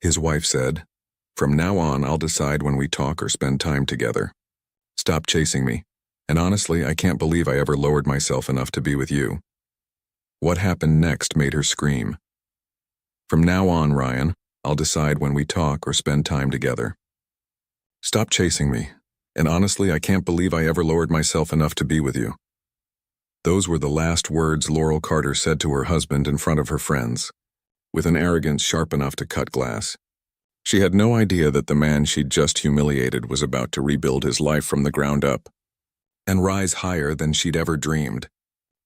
His wife said, "From now on, I'll decide when we talk or spend time together. Stop chasing me. And honestly, I can't believe I ever lowered myself enough to be with you." What happened next made her scream. "From now on, Ryan, I'll decide when we talk or spend time together. Stop chasing me. And honestly, I can't believe I ever lowered myself enough to be with you." Those were the last words Laurel Carter said to her husband in front of her friends, with an arrogance sharp enough to cut glass. She had no idea that the man she'd just humiliated was about to rebuild his life from the ground up and rise higher than she'd ever dreamed.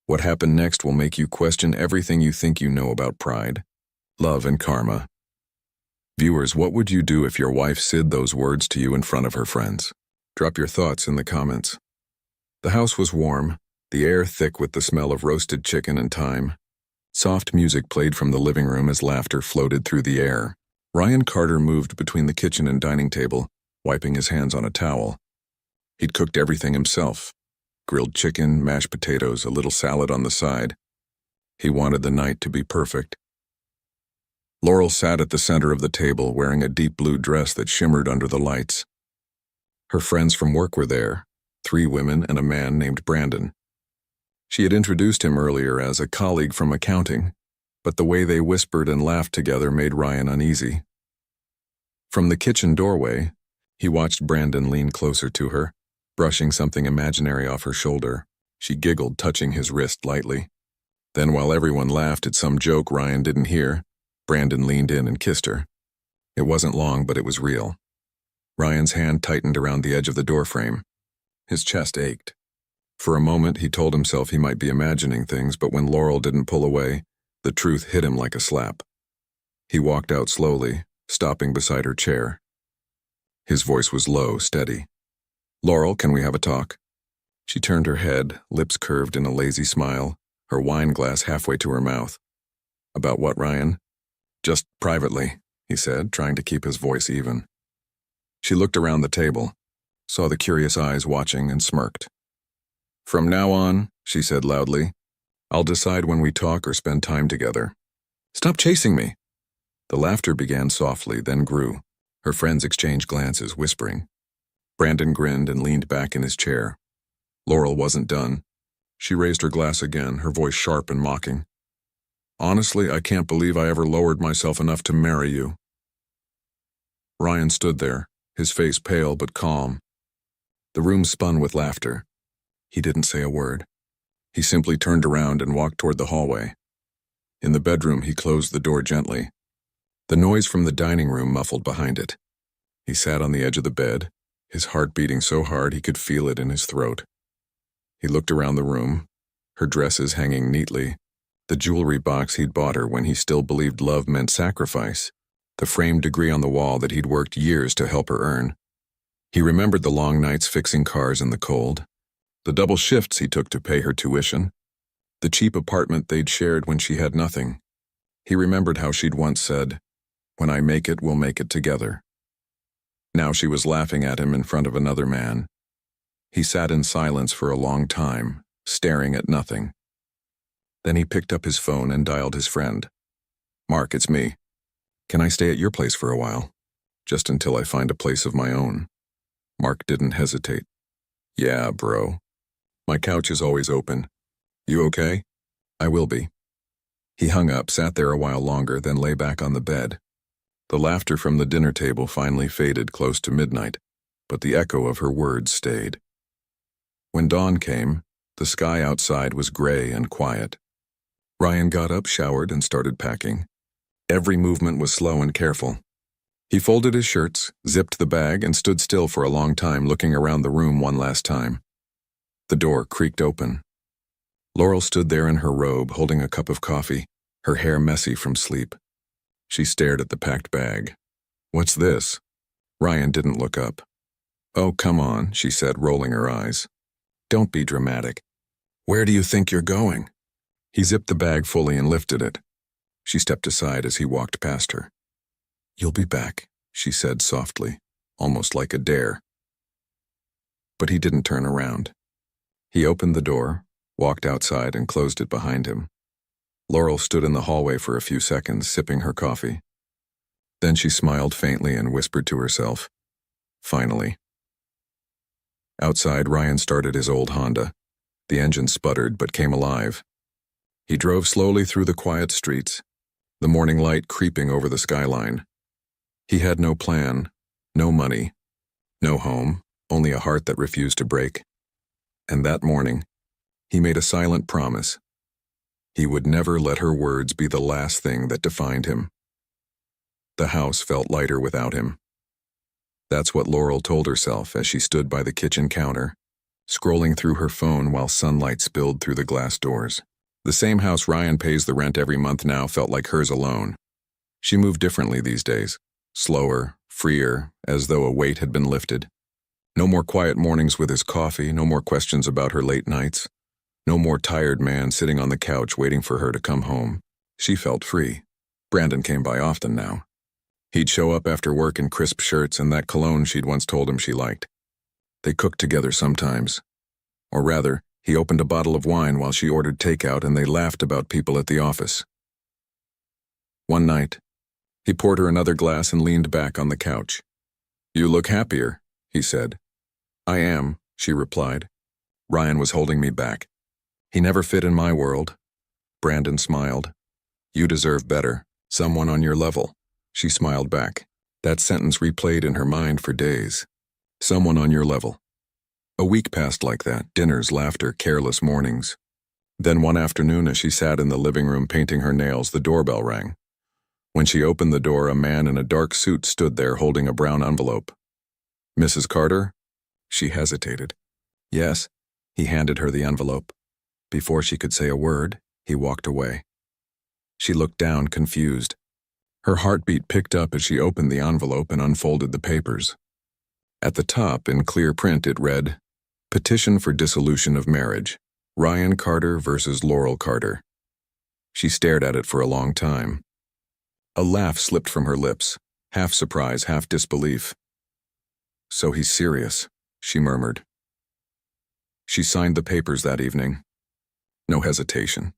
What happened next will make you question everything you think you know about pride, love, and karma. Viewers, what would you do if your wife said those words to you in front of her friends? Drop your thoughts in the comments. The house was warm, the air thick with the smell of roasted chicken and thyme. Soft music played from the living room as laughter floated through the air. Ryan Carter moved between the kitchen and dining table, wiping his hands on a towel. He'd cooked everything himself. Grilled chicken, mashed potatoes, a little salad on the side. He wanted the night to be perfect. Laurel sat at the center of the table wearing a deep blue dress that shimmered under the lights. Her friends from work were there, 3 women and a man named Brandon. She had introduced him earlier as a colleague from accounting, but the way they whispered and laughed together made Ryan uneasy. From the kitchen doorway, he watched Brandon lean closer to her, brushing something imaginary off her shoulder. She giggled, touching his wrist lightly. Then, while everyone laughed at some joke Ryan didn't hear, Brandon leaned in and kissed her. It wasn't long, but it was real. Ryan's hand tightened around the edge of the doorframe. His chest ached. For a moment, he told himself he might be imagining things, but when Laurel didn't pull away, the truth hit him like a slap. He walked out slowly, stopping beside her chair. His voice was low, steady. "Laurel, can we have a talk?" She turned her head, lips curved in a lazy smile, her wine glass halfway to her mouth. "About what, Ryan?" "Just privately," he said, trying to keep his voice even. She looked around the table, saw the curious eyes watching, and smirked. "From now on," she said loudly, "I'll decide when we talk or spend time together. Stop chasing me." The laughter began softly, then grew. Her friends exchanged glances, whispering. Brandon grinned and leaned back in his chair. Laurel wasn't done. She raised her glass again, her voice sharp and mocking. "Honestly, I can't believe I ever lowered myself enough to marry you." Ryan stood there, his face pale but calm. The room spun with laughter. He didn't say a word. He simply turned around and walked toward the hallway. In the bedroom, he closed the door gently. The noise from the dining room muffled behind it. He sat on the edge of the bed, his heart beating so hard he could feel it in his throat. He looked around the room, her dresses hanging neatly, the jewelry box he'd bought her when he still believed love meant sacrifice, the framed degree on the wall that he'd worked years to help her earn. He remembered the long nights fixing cars in the cold, the double shifts he took to pay her tuition, the cheap apartment they'd shared when she had nothing. He remembered how she'd once said, "When I make it, we'll make it together." Now she was laughing at him in front of another man. He sat in silence for a long time, staring at nothing. Then he picked up his phone and dialed his friend. "Mark, it's me. Can I stay at your place for a while? Just until I find a place of my own." Mark didn't hesitate. "Yeah, bro. My couch is always open. You okay?" "I will be." He hung up, sat there a while longer, then lay back on the bed. The laughter from the dinner table finally faded close to midnight, but the echo of her words stayed. When dawn came, the sky outside was gray and quiet. Ryan got up, showered, and started packing. Every movement was slow and careful. He folded his shirts, zipped the bag, and stood still for a long time, looking around the room one last time. The door creaked open. Laurel stood there in her robe, holding a cup of coffee, her hair messy from sleep. She stared at the packed bag. "What's this?" Ryan didn't look up. "Oh, come on," she said, rolling her eyes. "Don't be dramatic. Where do you think you're going?" He zipped the bag fully and lifted it. She stepped aside as he walked past her. "You'll be back," she said softly, almost like a dare. But he didn't turn around. He opened the door, walked outside, and closed it behind him. Laurel stood in the hallway for a few seconds, sipping her coffee. Then she smiled faintly and whispered to herself, "Finally." Outside, Ryan started his old Honda. The engine sputtered but came alive. He drove slowly through the quiet streets, the morning light creeping over the skyline. He had no plan, no money, no home, only a heart that refused to break. And that morning, he made a silent promise. He would never let her words be the last thing that defined him. The house felt lighter without him. That's what Laurel told herself as she stood by the kitchen counter, scrolling through her phone while sunlight spilled through the glass doors. The same house Ryan pays the rent every month now felt like hers alone. She moved differently these days, slower, freer, as though a weight had been lifted. No more quiet mornings with his coffee, no more questions about her late nights, no more tired man sitting on the couch waiting for her to come home. She felt free. Brandon came by often now. He'd show up after work in crisp shirts and that cologne she'd once told him she liked. They cooked together sometimes. Or rather, he opened a bottle of wine while she ordered takeout and they laughed about people at the office. One night, he poured her another glass and leaned back on the couch. "You look happier," he said. "I am," she replied. "Ryan was holding me back. He never fit in my world." Brandon smiled. "You deserve better. Someone on your level." She smiled back. That sentence replayed in her mind for days. Someone on your level. A week passed like that, dinners, laughter, careless mornings. Then one afternoon as she sat in the living room painting her nails, the doorbell rang. When she opened the door, a man in a dark suit stood there holding a brown envelope. "Mrs. Carter?" She hesitated. "Yes." He handed her the envelope. Before she could say a word, he walked away. She looked down, confused. Her heartbeat picked up as she opened the envelope and unfolded the papers. At the top, in clear print, it read, "Petition for dissolution of marriage. Ryan Carter versus Laurel Carter." She stared at it for a long time. A laugh slipped from her lips, half surprise, half disbelief. "So he's serious," she murmured. She signed the papers that evening. No hesitation.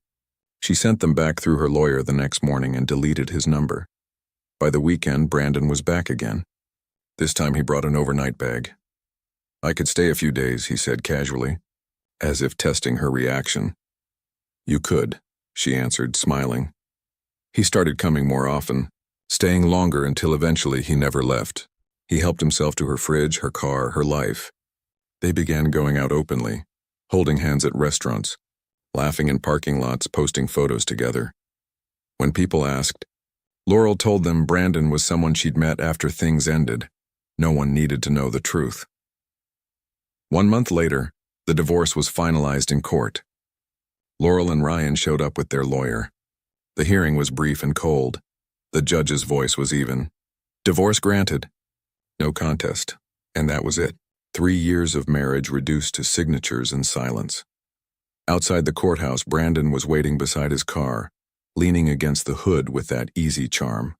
She sent them back through her lawyer the next morning and deleted his number. By the weekend, Brandon was back again. This time he brought an overnight bag. "I could stay a few days," he said casually, as if testing her reaction. "You could," she answered, smiling. He started coming more often, staying longer until eventually he never left. He helped himself to her fridge, her car, her life. They began going out openly, holding hands at restaurants, laughing in parking lots, posting photos together. When people asked, Laurel told them Brandon was someone she'd met after things ended. No one needed to know the truth. 1 month later, the divorce was finalized in court. Laurel and Ryan showed up with their lawyer. The hearing was brief and cold. The judge's voice was even. Divorce granted. No contest. And that was it. 3 years of marriage reduced to signatures and silence. Outside the courthouse, Brandon was waiting beside his car, leaning against the hood with that easy charm.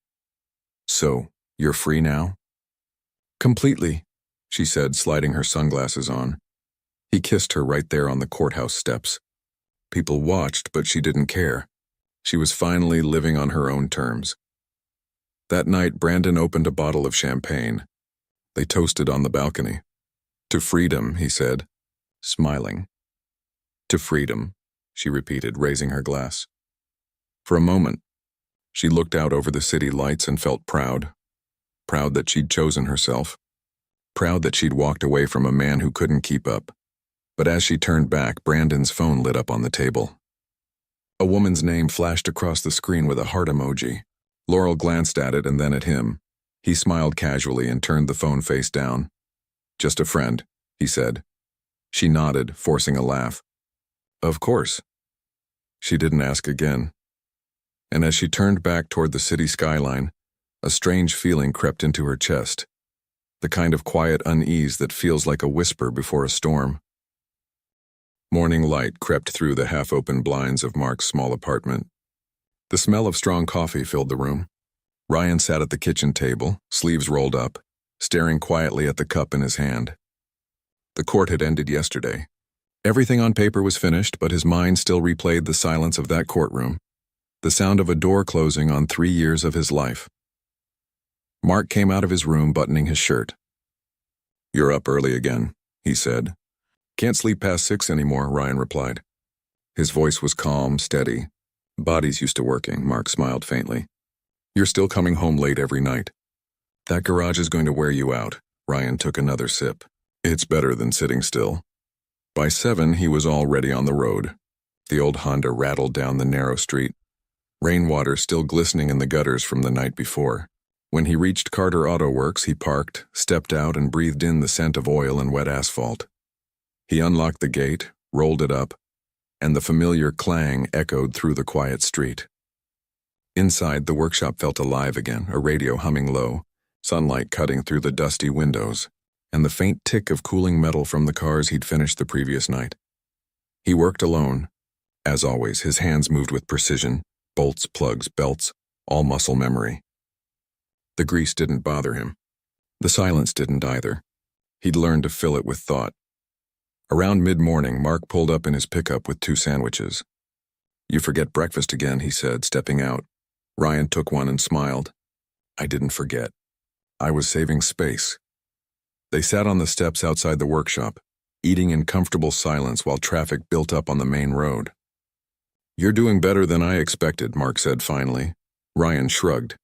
"So, you're free now?" "Completely," she said, sliding her sunglasses on. He kissed her right there on the courthouse steps. People watched, but she didn't care. She was finally living on her own terms. That night, Brandon opened a bottle of champagne. They toasted on the balcony. "To freedom," he said, smiling. "To freedom," she repeated, raising her glass. For a moment, she looked out over the city lights and felt proud. Proud that she'd chosen herself. Proud that she'd walked away from a man who couldn't keep up. But as she turned back, Brandon's phone lit up on the table. A woman's name flashed across the screen with a heart emoji. Laurel glanced at it and then at him. He smiled casually and turned the phone face down. "Just a friend," he said. She nodded, forcing a laugh. "Of course." She didn't ask again. And as she turned back toward the city skyline, a strange feeling crept into her chest. The kind of quiet unease that feels like a whisper before a storm. Morning light crept through the half-open blinds of Mark's small apartment. The smell of strong coffee filled the room. Ryan sat at the kitchen table, sleeves rolled up, staring quietly at the cup in his hand. The court had ended yesterday. Everything on paper was finished, but his mind still replayed the silence of that courtroom. The sound of a door closing on 3 years of his life. Mark came out of his room buttoning his shirt. "You're up early again," he said. "Can't sleep past 6 anymore," Ryan replied. His voice was calm, steady. "Body's used to working," Mark smiled faintly. "You're still coming home late every night. That garage is going to wear you out." Ryan took another sip. "It's better than sitting still." By 7, he was already on the road. The old Honda rattled down the narrow street, rainwater still glistening in the gutters from the night before. When he reached Carter Auto Works, he parked, stepped out, and breathed in the scent of oil and wet asphalt. He unlocked the gate, rolled it up, and the familiar clang echoed through the quiet street. Inside, the workshop felt alive again, a radio humming low, sunlight cutting through the dusty windows, and the faint tick of cooling metal from the cars he'd finished the previous night. He worked alone. As always, his hands moved with precision, bolts, plugs, belts, all muscle memory. The grease didn't bother him. The silence didn't either. He'd learned to fill it with thought. Around mid-morning, Mark pulled up in his pickup with 2 sandwiches. "You forget breakfast again," he said, stepping out. Ryan took one and smiled. "I didn't forget. I was saving space." They sat on the steps outside the workshop, eating in comfortable silence while traffic built up on the main road. "You're doing better than I expected," Mark said finally. Ryan shrugged.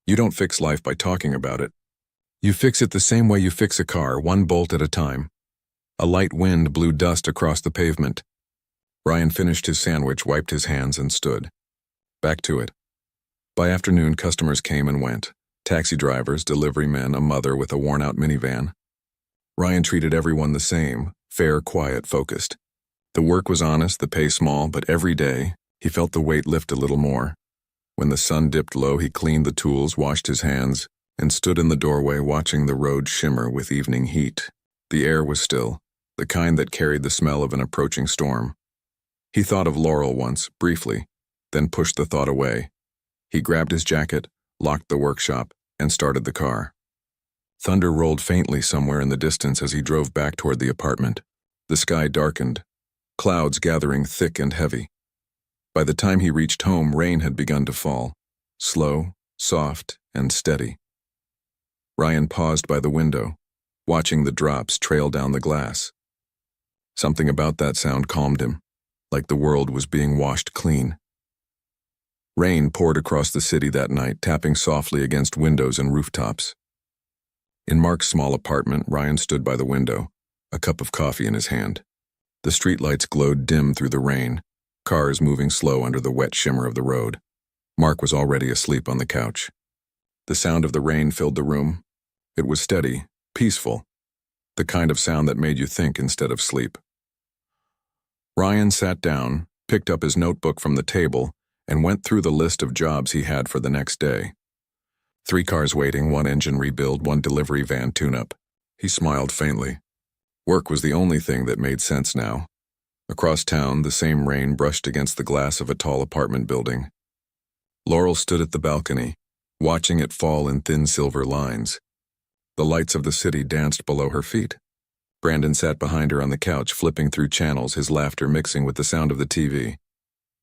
"You don't fix life by talking about it. You fix it the same way you fix a car, one bolt at a time." A light wind blew dust across the pavement. Ryan finished his sandwich, wiped his hands, and stood. Back to it. By afternoon, customers came and went. Taxi drivers, delivery men, a mother with a worn-out minivan. Ryan treated everyone the same, fair, quiet, focused. The work was honest, the pay small, but every day, he felt the weight lift a little more. When the sun dipped low, he cleaned the tools, washed his hands, and stood in the doorway watching the road shimmer with evening heat. The air was still, the kind that carried the smell of an approaching storm. He thought of Laurel once, briefly, then pushed the thought away. He grabbed his jacket, locked the workshop, and started the car. Thunder rolled faintly somewhere in the distance as he drove back toward the apartment. The sky darkened, clouds gathering thick and heavy. By the time he reached home, rain had begun to fall, slow, soft, and steady. Ryan paused by the window, watching the drops trail down the glass. Something about that sound calmed him, like the world was being washed clean. Rain poured across the city that night, tapping softly against windows and rooftops. In Mark's small apartment, Ryan stood by the window, a cup of coffee in his hand. The streetlights glowed dim through the rain, cars moving slow under the wet shimmer of the road. Mark was already asleep on the couch. The sound of the rain filled the room. It was steady, peaceful, the kind of sound that made you think instead of sleep. Ryan sat down, picked up his notebook from the table, and went through the list of jobs he had for the next day. 3 cars waiting, 1 engine rebuild, 1 delivery van tune-up. He smiled faintly. Work was the only thing that made sense now. Across town, the same rain brushed against the glass of a tall apartment building. Laurel stood at the balcony, watching it fall in thin silver lines. The lights of the city danced below her feet. Brandon sat behind her on the couch, flipping through channels, his laughter mixing with the sound of the TV.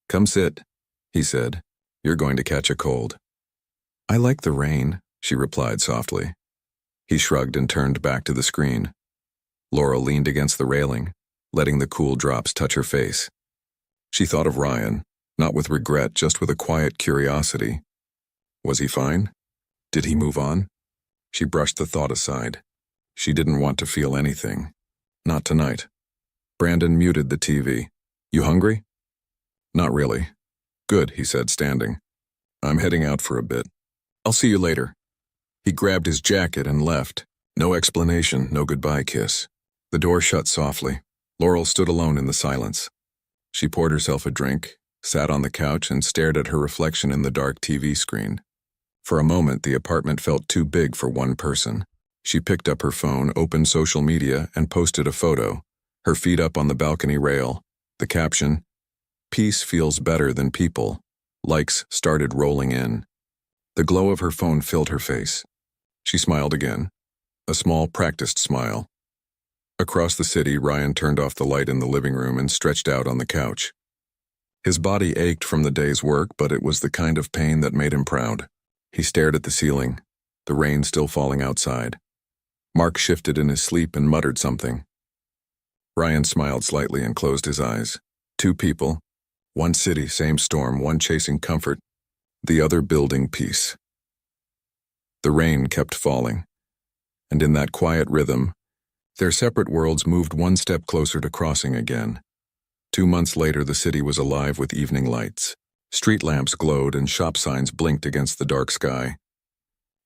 "Come sit," he said. "You're going to catch a cold." "I like the rain," she replied softly. He shrugged and turned back to the screen. Laurel leaned against the railing, letting the cool drops touch her face. She thought of Ryan, not with regret, just with a quiet curiosity. Was he fine? Did he move on? She brushed the thought aside. She didn't want to feel anything. Not tonight. Brandon muted the TV. "You hungry?" "Not really." "Good," he said, standing. "I'm heading out for a bit. I'll see you later." He grabbed his jacket and left. No explanation, no goodbye kiss. The door shut softly. Laurel stood alone in the silence. She poured herself a drink, sat on the couch, and stared at her reflection in the dark TV screen. For a moment, the apartment felt too big for one person. She picked up her phone, opened social media, and posted a photo, her feet up on the balcony rail. The caption, "Peace feels better than people." Likes started rolling in. The glow of her phone filled her face. She smiled again, a small, practiced smile. Across the city, Ryan turned off the light in the living room and stretched out on the couch. His body ached from the day's work, but it was the kind of pain that made him proud. He stared at the ceiling. the rain still falling outside. Mark shifted in his sleep and muttered something. Ryan smiled slightly and closed his eyes. Two people, one city, same storm, one chasing comfort, the other building peace. The rain kept falling, and in that quiet rhythm, their separate worlds moved one step closer to crossing again. 2 months later, the city was alive with evening lights. Street lamps glowed and shop signs blinked against the dark sky.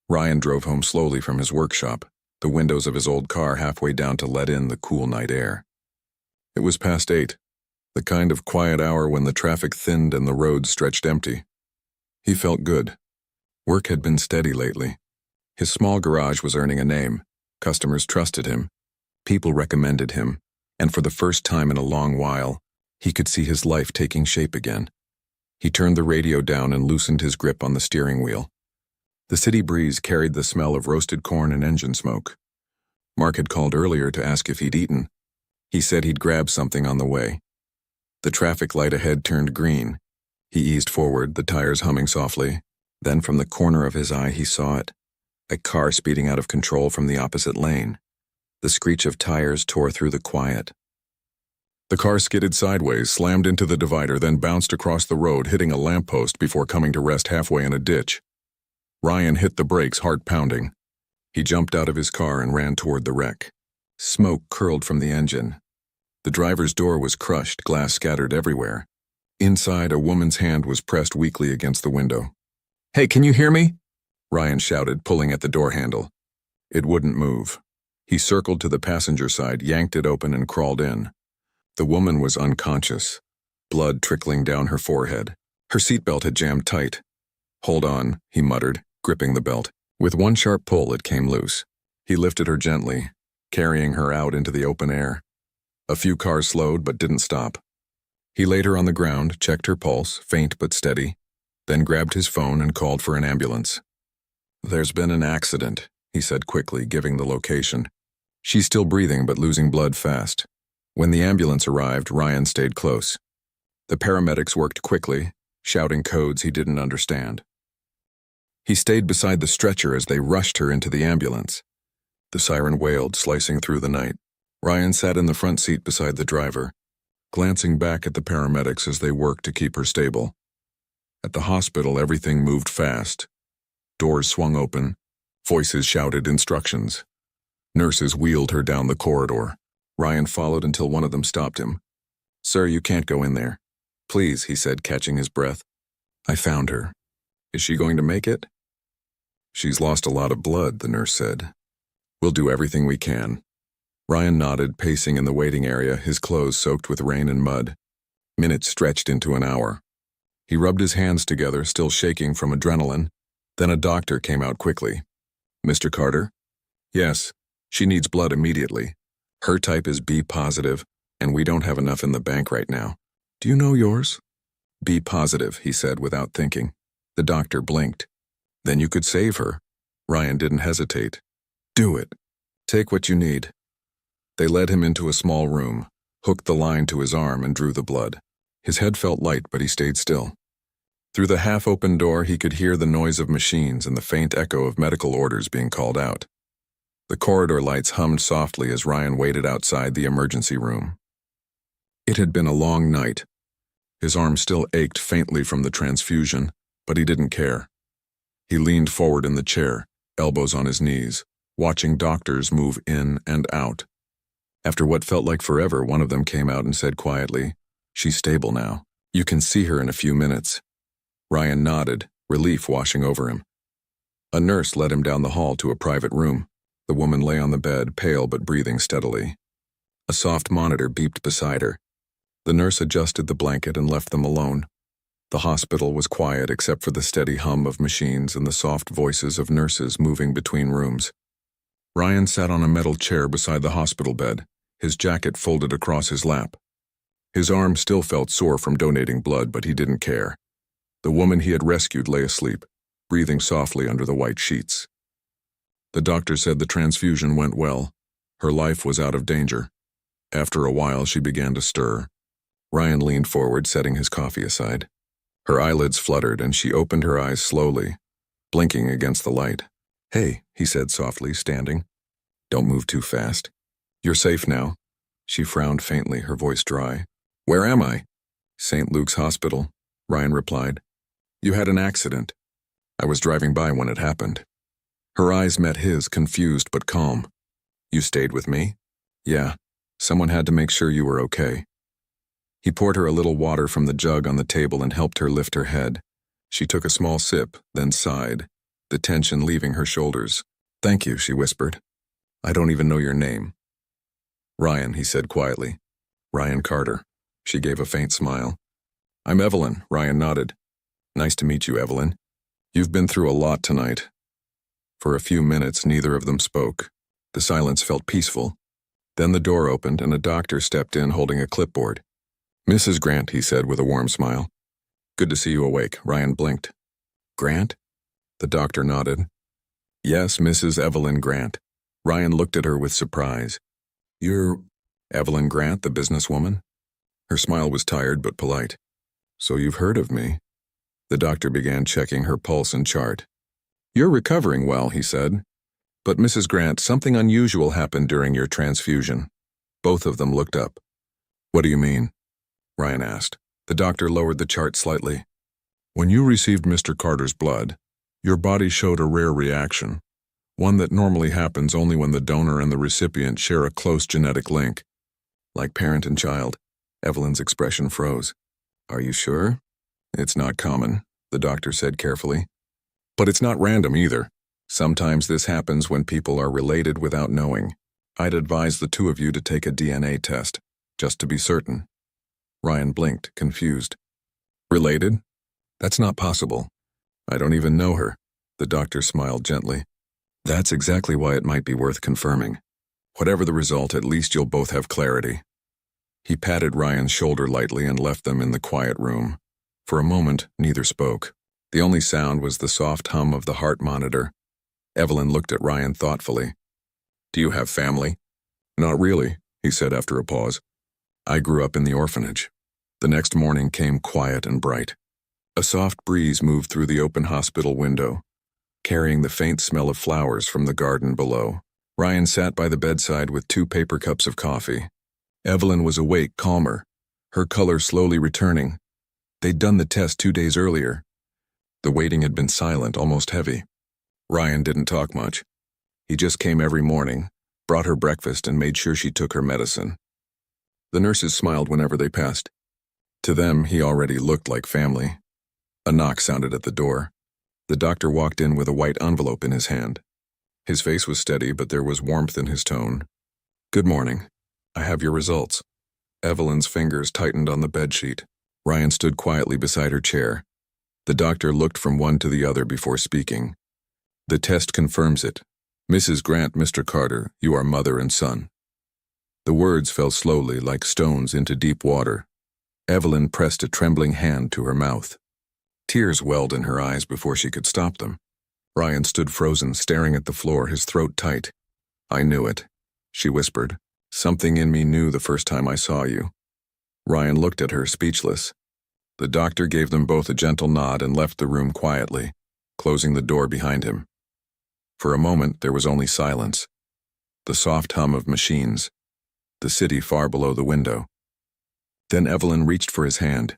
Ryan drove home slowly from his workshop, the windows of his old car halfway down to let in the cool night air. It was past 8, the kind of quiet hour when the traffic thinned and the roads stretched empty. He felt good. Work had been steady lately. His small garage was earning a name. Customers trusted him. People recommended him. And for the first time in a long while, he could see his life taking shape again. He turned the radio down and loosened his grip on the steering wheel. The city breeze carried the smell of roasted corn and engine smoke. Mark had called earlier to ask if he'd eaten. He said he'd grab something on the way. The traffic light ahead turned green. He eased forward, the tires humming softly. Then from the corner of his eye he saw it. A car speeding out of control from the opposite lane. The screech of tires tore through the quiet. The car skidded sideways, slammed into the divider, then bounced across the road, hitting a lamppost before coming to rest halfway in a ditch. Ryan hit the brakes, heart pounding. He jumped out of his car and ran toward the wreck. Smoke curled from the engine. The driver's door was crushed, glass scattered everywhere. Inside, a woman's hand was pressed weakly against the window. "Hey, can you hear me?" Ryan shouted, pulling at the door handle. It wouldn't move. He circled to the passenger side, yanked it open, and crawled in. The woman was unconscious, blood trickling down her forehead. Her seatbelt had jammed tight. "Hold on," he muttered, gripping the belt. With one sharp pull, it came loose. He lifted her gently, carrying her out into the open air. A few cars slowed but didn't stop. He laid her on the ground, checked her pulse, faint but steady, then grabbed his phone and called for an ambulance. "There's been an accident," he said quickly, giving the location. "She's still breathing but losing blood fast." When the ambulance arrived, Ryan stayed close. The paramedics worked quickly, shouting codes he didn't understand. He stayed beside the stretcher as they rushed her into the ambulance. The siren wailed, slicing through the night. Ryan sat in the front seat beside the driver, glancing back at the paramedics as they worked to keep her stable. At the hospital, everything moved fast. Doors swung open. Voices shouted instructions. Nurses wheeled her down the corridor. Ryan followed until one of them stopped him. "Sir, you can't go in there." "Please," he said, catching his breath. "I found her. Is she going to make it?" "She's lost a lot of blood," the nurse said. "We'll do everything we can." Ryan nodded, pacing in the waiting area, his clothes soaked with rain and mud. Minutes stretched into an hour. He rubbed his hands together, still shaking from adrenaline. Then a doctor came out quickly. "Mr. Carter?" "Yes, she needs blood immediately. Her type is B positive, and we don't have enough in the bank right now. Do you know yours?" "B positive," he said without thinking. The doctor blinked. "Then you could save her." Ryan didn't hesitate. "Do it. Take what you need." They led him into a small room, hooked the line to his arm, and drew the blood. His head felt light, but he stayed still. Through the half-open door, he could hear the noise of machines and the faint echo of medical orders being called out. The corridor lights hummed softly as Ryan waited outside the emergency room. It had been a long night. His arm still ached faintly from the transfusion, but he didn't care. He leaned forward in the chair, elbows on his knees, watching doctors move in and out. After what felt like forever, one of them came out and said quietly, "She's stable now. You can see her in a few minutes." Ryan nodded, relief washing over him. A nurse led him down the hall to a private room. The woman lay on the bed, pale but breathing steadily. A soft monitor beeped beside her. The nurse adjusted the blanket and left them alone. The hospital was quiet except for the steady hum of machines and the soft voices of nurses moving between rooms. Ryan sat on a metal chair beside the hospital bed, his jacket folded across his lap. His arm still felt sore from donating blood, but he didn't care. The woman he had rescued lay asleep, breathing softly under the white sheets. The doctor said the transfusion went well. Her life was out of danger. After a while, she began to stir. Ryan leaned forward, setting his coffee aside. Her eyelids fluttered, and she opened her eyes slowly, blinking against the light. "Hey," he said softly, standing. "Don't move too fast. You're safe now." She frowned faintly, her voice dry. "Where am I?" "St. Luke's Hospital," Ryan replied. "You had an accident. I was driving by when it happened." Her eyes met his, confused but calm. "You stayed with me?" "Yeah. Someone had to make sure you were okay." He poured her a little water from the jug on the table and helped her lift her head. She took a small sip, then sighed, the tension leaving her shoulders. "Thank you," she whispered. "I don't even know your name." "Ryan," he said quietly. "Ryan Carter." She gave a faint smile. "I'm Evelyn," Ryan nodded. "Nice to meet you, Evelyn. You've been through a lot tonight." For a few minutes, neither of them spoke. The silence felt peaceful. Then the door opened and a doctor stepped in holding a clipboard. "Mrs. Grant," he said with a warm smile. "Good to see you awake." Ryan blinked. "Grant?" The doctor nodded. "Yes, Mrs. Evelyn Grant." Ryan looked at her with surprise. "You're Evelyn Grant, the businesswoman?" Her smile was tired but polite. "So you've heard of me." The doctor began checking her pulse and chart. "You're recovering well," he said. "But Mrs. Grant, something unusual happened during your transfusion." Both of them looked up. "What do you mean?" Ryan asked. The doctor lowered the chart slightly. "When you received Mr. Carter's blood, your body showed a rare reaction, one that normally happens only when the donor and the recipient share a close genetic link. Like parent and child." Evelyn's expression froze. "Are you sure?" "It's not common," the doctor said carefully. "But it's not random either. Sometimes this happens when people are related without knowing. I'd advise the two of you to take a DNA test, just to be certain." Ryan blinked, confused. "Related? That's not possible. I don't even know her." The doctor smiled gently. "That's exactly why it might be worth confirming. Whatever the result, at least you'll both have clarity." He patted Ryan's shoulder lightly and left them in the quiet room. For a moment, neither spoke. The only sound was the soft hum of the heart monitor. Evelyn looked at Ryan thoughtfully. "Do you have family?" "Not really," he said after a pause. "I grew up in the orphanage." The next morning came quiet and bright. A soft breeze moved through the open hospital window, carrying the faint smell of flowers from the garden below. Ryan sat by the bedside with 2 paper cups of coffee. Evelyn was awake, calmer, her color slowly returning. They'd done the test 2 days earlier. The waiting had been silent, almost heavy. Ryan didn't talk much. He just came every morning, brought her breakfast, and made sure she took her medicine. The nurses smiled whenever they passed. To them, he already looked like family. A knock sounded at the door. The doctor walked in with a white envelope in his hand. His face was steady, but there was warmth in his tone. "Good morning. I have your results." Evelyn's fingers tightened on the bedsheet. Ryan stood quietly beside her chair. The doctor looked from one to the other before speaking. "The test confirms it. Mrs. Grant, Mr. Carter, you are mother and son." The words fell slowly, like stones into deep water. Evelyn pressed a trembling hand to her mouth. Tears welled in her eyes before she could stop them. Ryan stood frozen, staring at the floor, his throat tight. "I knew it," she whispered. "Something in me knew the first time I saw you." Ryan looked at her, speechless. The doctor gave them both a gentle nod and left the room quietly, closing the door behind him. For a moment, there was only silence. The soft hum of machines. The city far below the window. Then Evelyn reached for his hand.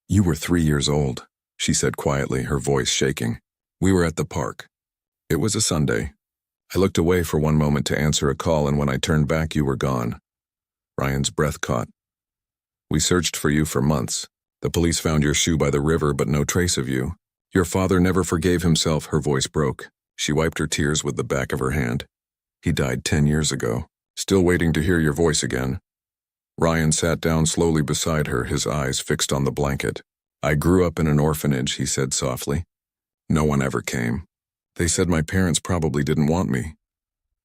"You were 3 years old," she said quietly, her voice shaking. "We were at the park. It was a Sunday. I looked away for one moment to answer a call, and when I turned back, you were gone." Ryan's breath caught. "We searched for you for months. The police found your shoe by the river, but no trace of you. Your father never forgave himself." Her voice broke. She wiped her tears with the back of her hand. "He died 10 years ago. Still waiting to hear your voice again." Ryan sat down slowly beside her, his eyes fixed on the blanket. "I grew up in an orphanage," he said softly. "No one ever came. They said my parents probably didn't want me."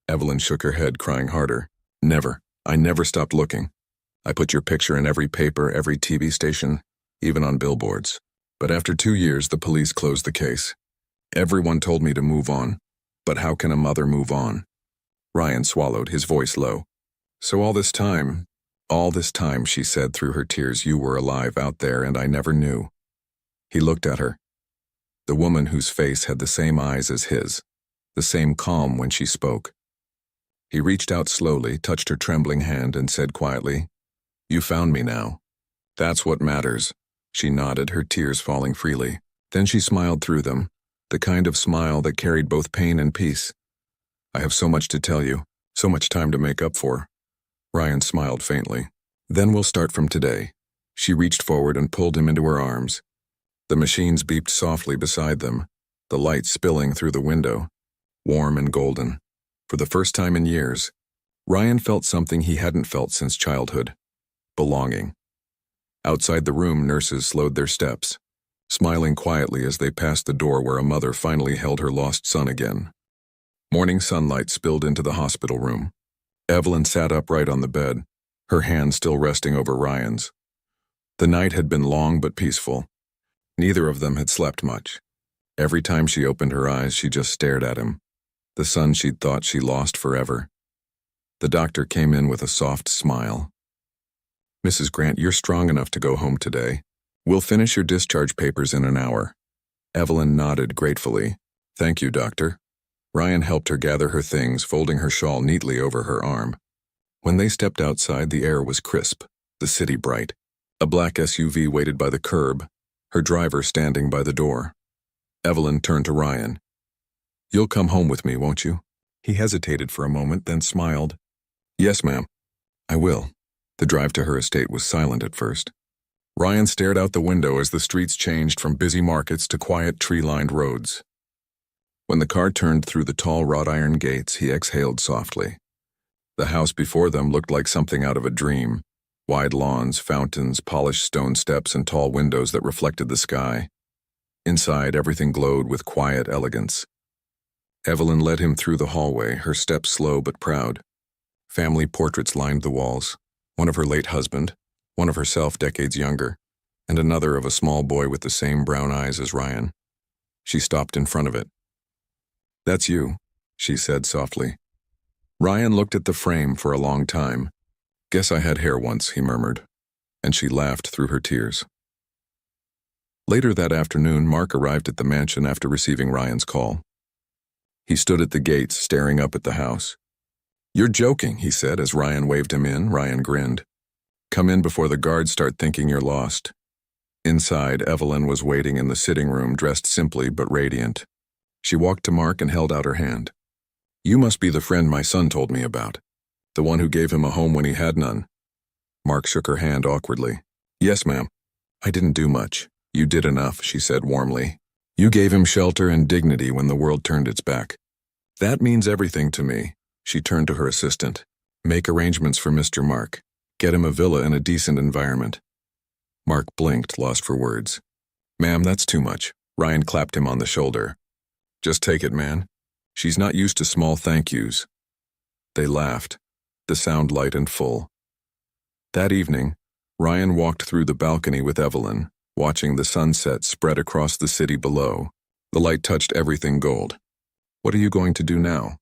Evelyn shook her head, crying harder. "Never. I never stopped looking. I put your picture in every paper, every TV station, even on billboards. But after 2 years, the police closed the case. Everyone told me to move on. But how can a mother move on?" Ryan swallowed, his voice low. "So all this time, she said through her tears, you were alive out there and I never knew." He looked at her. The woman whose face had the same eyes as his. the same calm when she spoke. He reached out slowly, touched her trembling hand, and said quietly, "You found me now. That's what matters." She nodded, her tears falling freely. Then she smiled through them, the kind of smile that carried both pain and peace. "I have so much to tell you, so much time to make up for." Ryan smiled faintly. "Then we'll start from today." She reached forward and pulled him into her arms. The machines beeped softly beside them, the light spilling through the window, warm and golden. For the first time in years, Ryan felt something he hadn't felt since childhood: belonging. Outside the room, nurses slowed their steps, smiling quietly as they passed the door where a mother finally held her lost son again. Morning sunlight spilled into the hospital room. Evelyn sat upright on the bed, her hand still resting over Ryan's. The night had been long but peaceful. Neither of them had slept much. Every time she opened her eyes, she just stared at him, the son she'd thought she lost forever. The doctor came in with a soft smile. "Mrs. Grant, you're strong enough to go home today. We'll finish your discharge papers in an hour." Evelyn nodded gratefully. "Thank you, doctor." Ryan helped her gather her things, folding her shawl neatly over her arm. When they stepped outside, the air was crisp, the city bright. A black SUV waited by the curb, her driver standing by the door. Evelyn turned to Ryan. "You'll come home with me, won't you?" He hesitated for a moment, then smiled. "Yes, ma'am. I will." The drive to her estate was silent at first. Ryan stared out the window as the streets changed from busy markets to quiet tree-lined roads. When the car turned through the tall wrought iron gates, he exhaled softly. The house before them looked like something out of a dream. Wide lawns, fountains, polished stone steps, and tall windows that reflected the sky. Inside, everything glowed with quiet elegance. Evelyn led him through the hallway, her steps slow but proud. Family portraits lined the walls, one of her late husband, one of herself decades younger, and another of a small boy with the same brown eyes as Ryan. She stopped in front of it. "That's you," she said softly. Ryan looked at the frame for a long time. "Guess I had hair once," he murmured, and she laughed through her tears. Later that afternoon, Mark arrived at the mansion after receiving Ryan's call. He stood at the gates, staring up at the house. "You're joking," he said as Ryan waved him in. Ryan grinned. "Come in before the guards start thinking you're lost." Inside, Evelyn was waiting in the sitting room, dressed simply but radiant. She walked to Mark and held out her hand. "You must be the friend my son told me about, the one who gave him a home when he had none." Mark shook her hand awkwardly. "Yes, ma'am. I didn't do much. You did enough," she said warmly. "You gave him shelter and dignity when the world turned its back. That means everything to me." She turned to her assistant. "Make arrangements for Mr. Mark. Get him a villa in a decent environment." Mark blinked, lost for words. "Ma'am, that's too much." Ryan clapped him on the shoulder. "Just take it, man. She's not used to small thank yous." They laughed, the sound light and full. That evening, Ryan walked through the balcony with Evelyn, watching the sunset spread across the city below. The light touched everything gold. "What are you going to do now?"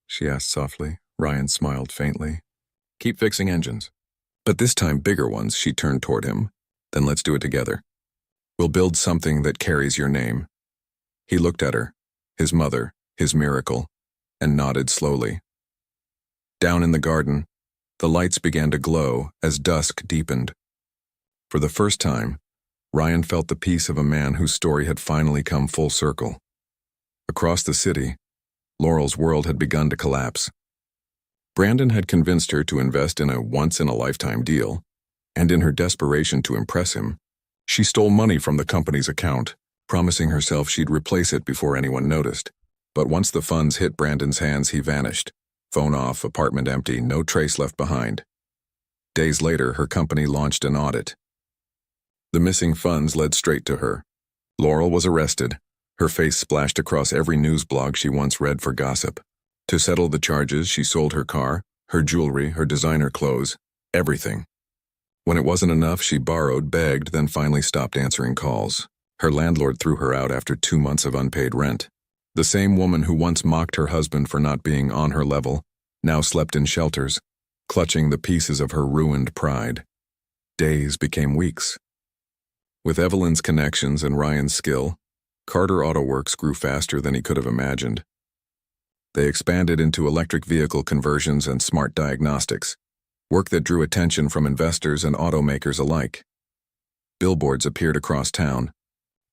she asked softly. Ryan smiled faintly. "Keep fixing engines. But this time bigger ones." She turned toward him. "Then let's do it together. We'll build something that carries your name." He looked at her, his mother, his miracle, and nodded slowly. Down in the garden, the lights began to glow as dusk deepened. For the first time, Ryan felt the peace of a man whose story had finally come full circle. Across the city, Laurel's world had begun to collapse. Brandon had convinced her to invest in a once-in-a-lifetime deal, and in her desperation to impress him, she stole money from the company's account, promising herself she'd replace it before anyone noticed. But once the funds hit Brandon's hands, he vanished. Phone off, apartment empty, no trace left behind. Days later, her company launched an audit. The missing funds led straight to her. Laurel was arrested, her face splashed across every news blog she once read for gossip. To settle the charges, she sold her car, her jewelry, her designer clothes, everything. When it wasn't enough, she borrowed, begged, then finally stopped answering calls. Her landlord threw her out after 2 months of unpaid rent. The same woman who once mocked her husband for not being on her level now slept in shelters, clutching the pieces of her ruined pride. Days became weeks. With Evelyn's connections and Ryan's skill, Carter Auto Works grew faster than he could have imagined. They expanded into electric vehicle conversions and smart diagnostics, work that drew attention from investors and automakers alike. Billboards appeared across town.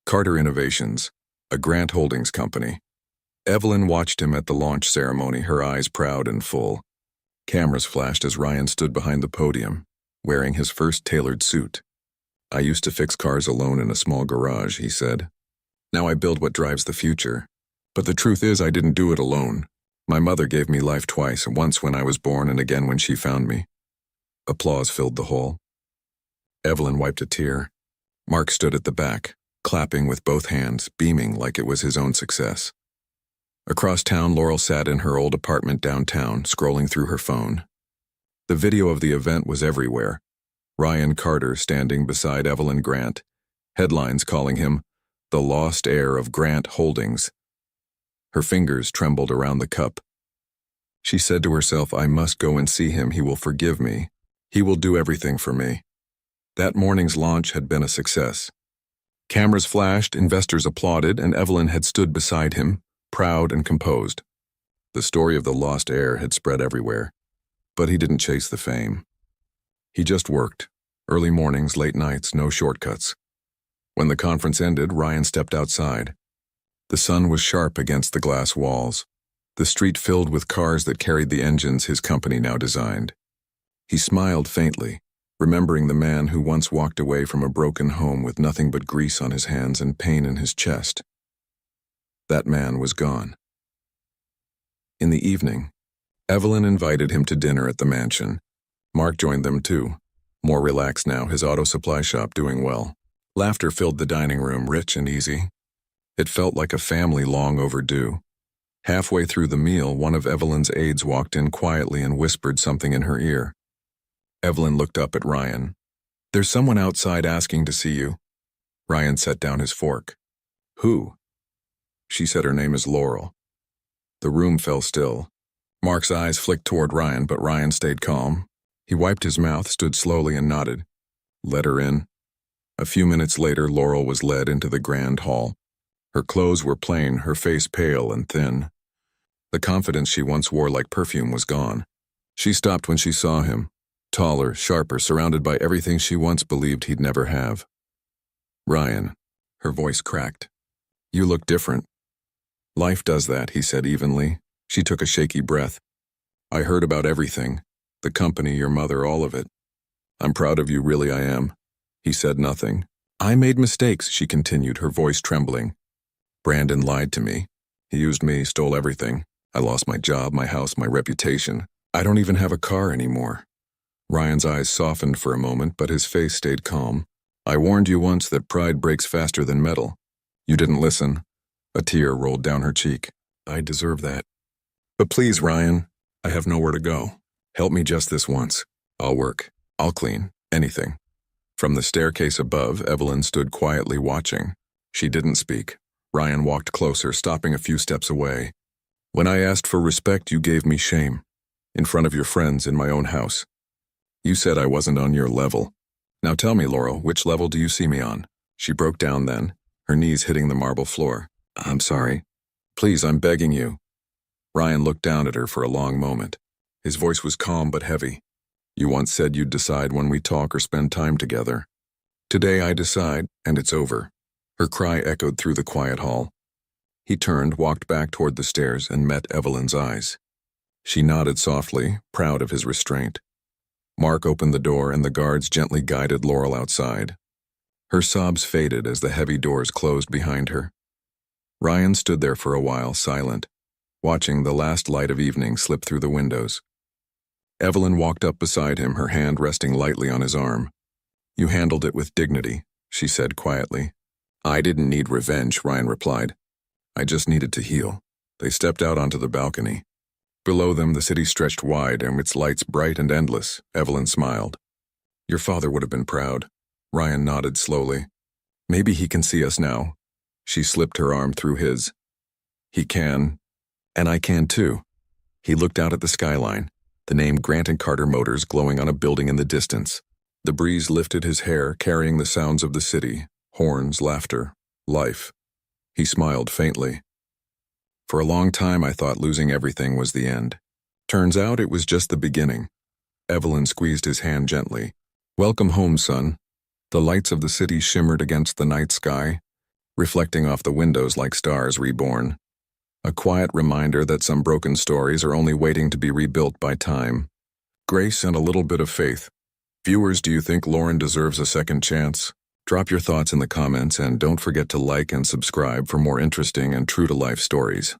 Carter Innovations, a Grant Holdings company. Evelyn watched him at the launch ceremony, her eyes proud and full. Cameras flashed as Ryan stood behind the podium, wearing his first tailored suit. "I used to fix cars alone in a small garage," he said. "Now I build what drives the future. But the truth is I didn't do it alone. My mother gave me life twice, once when I was born and again when she found me." Applause filled the hall. Evelyn wiped a tear. Mark stood at the back, clapping with both hands, beaming like it was his own success. Across town, Laurel sat in her old apartment downtown, scrolling through her phone. The video of the event was everywhere. Ryan Carter standing beside Evelyn Grant, headlines calling him the lost heir of Grant Holdings. Her fingers trembled around the cup. She said to herself, "I must go and see him. He will forgive me. He will do everything for me." That morning's launch had been a success. Cameras flashed, investors applauded, and Evelyn had stood beside him, proud and composed. The story of the lost heir had spread everywhere, but he didn't chase the fame. He just worked. Early mornings, late nights, no shortcuts. When the conference ended, Ryan stepped outside. The sun was sharp against the glass walls, the street filled with cars that carried the engines his company now designed. He smiled faintly, remembering the man who once walked away from a broken home with nothing but grease on his hands and pain in his chest. That man was gone. In the evening, Evelyn invited him to dinner at the mansion. Mark joined them too, more relaxed now, his auto supply shop doing well. Laughter filled the dining room, rich and easy. It felt like a family long overdue. Halfway through the meal, one of Evelyn's aides walked in quietly and whispered something in her ear. Evelyn looked up at Ryan. "There's someone outside asking to see you." Ryan set down his fork. "Who?" She said her name is Laurel. The room fell still. Mark's eyes flicked toward Ryan, but Ryan stayed calm. He wiped his mouth, stood slowly, and nodded. "Let her in." A few minutes later, Laurel was led into the grand hall. Her clothes were plain, her face pale and thin. The confidence she once wore like perfume was gone. She stopped when she saw him, taller, sharper, surrounded by everything she once believed he'd never have. "Ryan," her voice cracked. "You look different." "Life does that," he said evenly. She took a shaky breath. "I heard about everything. The company, your mother, all of it. I'm proud of you, really I am." He said nothing. "I made mistakes," she continued, her voice trembling. "Brandon lied to me. He used me, stole everything. I lost my job, my house, my reputation. I don't even have a car anymore." Ryan's eyes softened for a moment, but his face stayed calm. "I warned you once that pride breaks faster than metal. You didn't listen." A tear rolled down her cheek. "I deserve that. But please, Ryan, I have nowhere to go. Help me just this once. I'll work. I'll clean. Anything." From the staircase above, Evelyn stood quietly watching. She didn't speak. Ryan walked closer, stopping a few steps away. "When I asked for respect, you gave me shame. In front of your friends, in my own house. You said I wasn't on your level. Now tell me, Laurel, which level do you see me on?" She broke down then, her knees hitting the marble floor. "I'm sorry. Please, I'm begging you." Ryan looked down at her for a long moment. His voice was calm but heavy. "You once said you'd decide when we talk or spend time together. Today I decide, and it's over." Her cry echoed through the quiet hall. He turned, walked back toward the stairs, and met Evelyn's eyes. She nodded softly, proud of his restraint. Mark opened the door, and the guards gently guided Laurel outside. Her sobs faded as the heavy doors closed behind her. Ryan stood there for a while, silent, watching the last light of evening slip through the windows. Evelyn walked up beside him, her hand resting lightly on his arm. "You handled it with dignity," she said quietly. "I didn't need revenge," Ryan replied. "I just needed to heal." They stepped out onto the balcony. Below them, the city stretched wide, and its lights bright and endless. Evelyn smiled. "Your father would have been proud." Ryan nodded slowly. "Maybe he can see us now." She slipped her arm through his. "He can, and I can too." He looked out at the skyline, the name Grant and Carter Motors glowing on a building in the distance. The breeze lifted his hair, carrying the sounds of the city, horns, laughter, life. He smiled faintly. For a long time, I thought losing everything was the end. Turns out it was just the beginning. Evelyn squeezed his hand gently. Welcome home, son. The lights of the city shimmered against the night sky, reflecting off the windows like stars reborn. A quiet reminder that some broken stories are only waiting to be rebuilt by time. Grace and a little bit of faith. Viewers, do you think Lauren deserves a second chance? Drop your thoughts in the comments and don't forget to like and subscribe for more interesting and true-to-life stories.